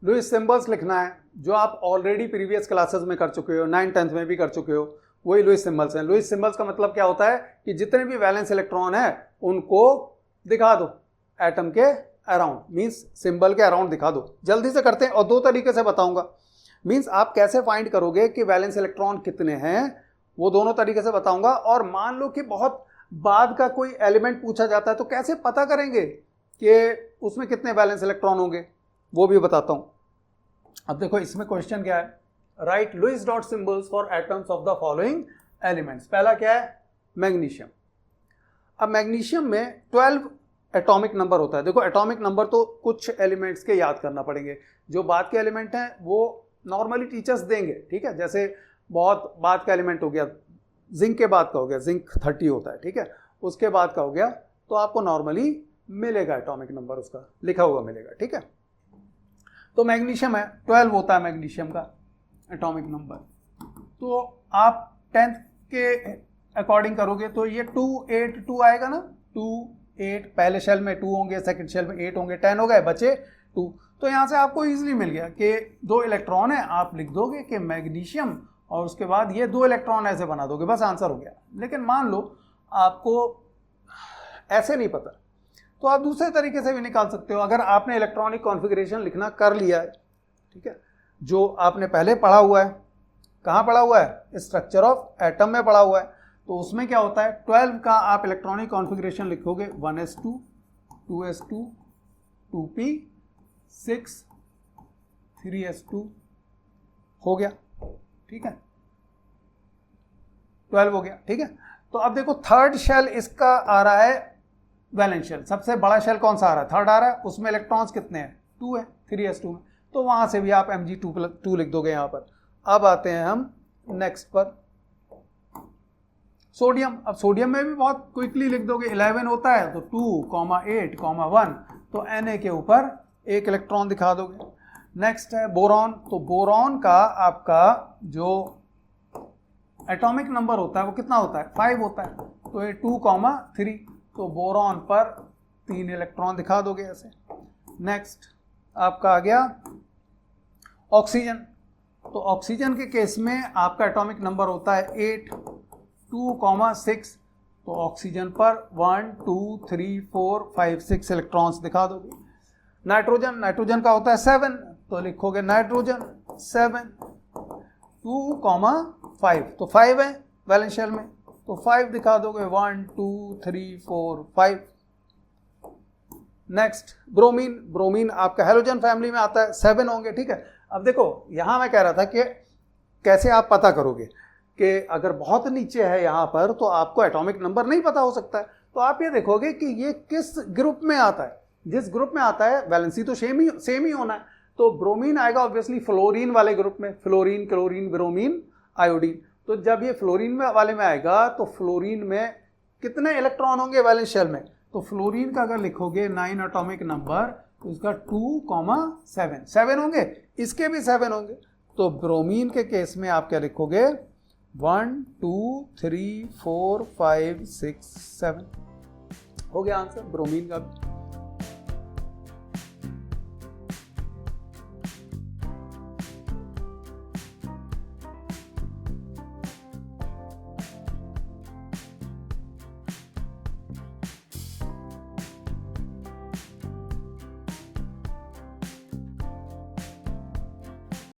Lewis symbols लिखना है जो आप ऑलरेडी प्रीवियस क्लासेस में कर चुके हो, 9th 10th में भी कर चुके हो, वही लुईस सिंबल्स हैं। लुईस सिंबल्स का मतलब क्या होता है कि जितने भी वैलेंस इलेक्ट्रॉन है उनको दिखा दो एटम के अराउंड, मींस सिंबल के अराउंड दिखा दो। जल्दी से करते हैं और 2 तरीके से बताऊंगा। मींस आप कैसे फाइंड करोगे कि वैलेंस इलेक्ट्रॉन कितने हैं, वो दोनों तरीके से बताऊंगा। और मान लो कि बहुत बाद का कोई एलिमेंट पूछा जाता है तो कैसे पता करेंगे कि उसमें कितने वैलेंस इलेक्ट्रॉन होंगे, वो भी बताता हूं। अब देखो इसमें क्वेश्चन क्या है, write Lewis dot symbols for atoms of the following elements. पहला क्या है, मैग्नीशियम। अब मैग्नीशियम में 12 एटॉमिक नंबर होता है। देखो एटॉमिक नंबर तो कुछ एलिमेंट्स के याद करना पड़ेंगे, जो बाद के एलिमेंट हैं वो नॉर्मली टीचर्स देंगे, ठीक है। जैसे बहुत बाद का एलिमेंट हो गया, जिंक के बाद का हो गया, जिंक 30 होता है, ठीक है, उसके बाद का हो गया, तो आपको नॉर्मली मिलेगा एटॉमिक नंबर, उसका लिखा हुआ मिलेगा, ठीक है। तो मैग्नीशियम है, 12 होता है मैग्नीशियम का एटॉमिक नंबर। तो आप 10th के अकॉर्डिंग करोगे तो ये 2 8 2 आएगा ना, 2 8, पहले शेल में 2 होंगे, सेकंड शेल में 8 होंगे, 10 हो गए, बचे 2। तो यहाँ से आपको इजीली मिल गया कि 2 इलेक्ट्रॉन है, आप लिख दोगे कि मैग्नीशियम और उसके बाद ये 2 इलेक्ट्रॉन ऐसे बना दोगे, बस आंसर हो गया। लेकिन मान लो आपको ऐसे नहीं पता तो आप दूसरे तरीके से भी निकाल सकते हो। अगर आपने इलेक्ट्रॉनिक कॉन्फ़िगरेशन लिखना कर लिया है, ठीक है, जो आपने पहले पढ़ा हुआ है, कहाँ पढ़ा हुआ है, स्ट्रक्चर ऑफ एटम में पढ़ा हुआ है, तो उसमें क्या होता है 12 का आप इलेक्ट्रॉनिक कॉन्फ़िगरेशन लिखोगे 1s2 2s2 2p 6 3s2 हो गया, ठीक है, 12 हो गया, ठीक है। तो अब देखो थर्ड शेल इसका आ रहा है वैलेंस शेल, सबसे बड़ा शेल कौन सा आ रहा है, थर्ड आ रहा है, उसमें इलेक्ट्रॉन्स कितने हैं, 2 है, 3s2 में, तो वहां से भी आप Mg2 लिख दोगे यहाँ पर। अब आते हैं हम नेक्स्ट पर, सोडियम। अब सोडियम में भी बहुत क्विकली लिख दोगे, 11 होता है तो 2, 8, 1, तो Na के ऊपर 1 इलेक्ट्रॉन दिखा दोगे। नेक्स्ट है बोरॉन, तो बोरॉन का आपका जो एटॉमिक नंबर होता है वो कितना होता है, 5 होता है, तो ये 2, 3, तो बोरॉन पर 3 इलेक्ट्रॉन दिखा दोगे ऐसे। नेक्स्ट आपका आ गया ऑक्सीजन, तो ऑक्सीजन के केस में आपका एटॉमिक नंबर होता है 8, 2, 6, तो ऑक्सीजन पर 1, 2, 3, 4, 5, 6 इलेक्ट्रॉन्स दिखा दोगे। नाइट्रोजन, नाइट्रोजन का होता है 7, तो लिखोगे नाइट्रोजन 7, 2, 5, तो 5 है वैलेंस शेल में, तो 5 दिखा दोगे, 1, 2, 3, 4, 5। नेक्स्ट ब्रोमीन, ब्रोमीन आपका हेलोजन फैमिली में आता है, 7 होंगे, ठीक है। अब देखो यहां मैं कह रहा था कि कैसे आप पता करोगे कि अगर बहुत नीचे है यहां पर तो आपको एटॉमिक नंबर नहीं पता हो सकता है, तो आप ये देखोगे कि ये किस ग्रुप में आता है। जिस ग्रुप में आता है वैलेंसी तो सेम ही होना है, तो ब्रोमीन आएगा ऑब्वियसली फ्लोरीन वाले ग्रुप में, फ्लोरीन, क्लोरीन, ब्रोमीन, आयोडीन। तो जब ये फ्लोरीन वाले में आएगा तो फ्लोरीन में कितने इलेक्ट्रॉन होंगे वैलेंस शेल में, तो फ्लोरीन का अगर लिखोगे 9 एटॉमिक नंबर तो इसका 2, 7 होंगे, इसके भी 7 होंगे। तो ब्रोमीन के केस में आप क्या लिखोगे, 1, 2, 3, 4, 5, 6, 7 हो गया आंसर ब्रोमीन का भी।